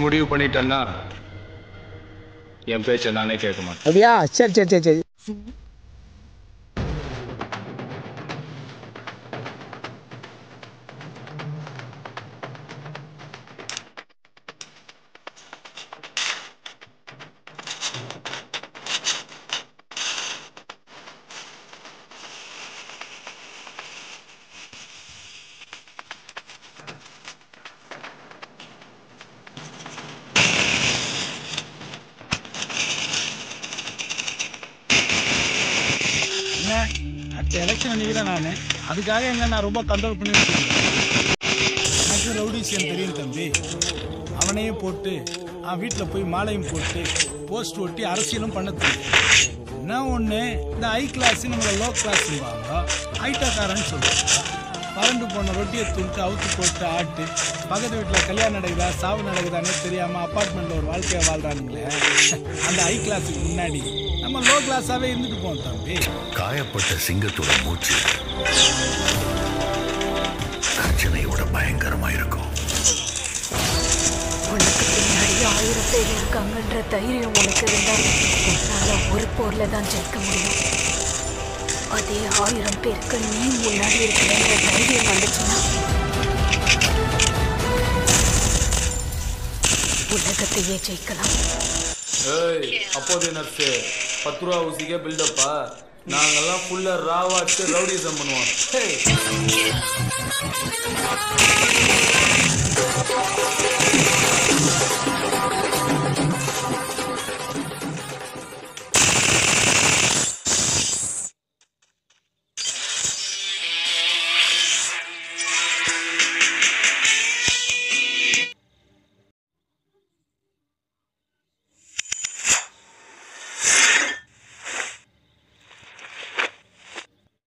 முடிவு பண்ணிட்டேன்னா என் பேச்சை நானே கேட்க மாட்டேன். அப்படியா? சரி சரி சரி சரி. அடுத்த எலெக்ஷன் நினைக்கிறேன் நான். அதுக்காக எங்க நான் ரொம்ப கண்ட்ரோல் பண்ணி வச்சுருக்கேன். எனக்கு ரவுடிசியம் தெரியும் தம்பி. அவனையும் போட்டு வீட்டில் போய் மாலையும் போட்டு போஸ்ட் ஒட்டி அரசியலும் பண்ண தெரியும். என்ன ஒன்று, இந்த ஹை கிளாஸ் நம்மளை லோ கிளாஸ் வாங்க ஹைட்டாக்காரன்னு சொல்லுவாங்க. பறந்து போன ரொட்டியை தூக்கிட்டு அவுத்து போட்டு ஆட்டு பக்கத்து வீட்டில் கல்யாணம் நடக்குதா சாவு நடக்குதானே தெரியாமல் அப்பார்ட்மெண்ட்டில் ஒரு வாழ்க்கையை வாழ்கிறானுங்களே. அந்த ஹை கிளாஸுக்கு முன்னாடி நம்ம லோ கிளாஸாகவே இருந்துட்டு போவோம் தம்பி. காயப்பட்ட சிங்கத்தோட மூச்சு கர்ஜனையோட பயங்கரமா இருக்கும். உனக்கு பின்னாடி 1000 பேர் இருக்காங்கன்ற தைரியம் உனக்கு இருந்தால் உன்னால ஒரு போர்ல தான் ஜெயிக்க முடியும். அதே 1000 பேருக்கு நீ முன்னாடி இருக்கிற தைரியம் வந்துச்சுன்னா உலகத்தையே ஜெயிக்கலாம். அப்போதே நர்ஸு 10 ரூபா ஊசிக்கே பில்டப்பா. நாங்கெல்லாம் ஃபுல்லா ராவாச்சு ரவுடிசம் பண்ணுவோம்.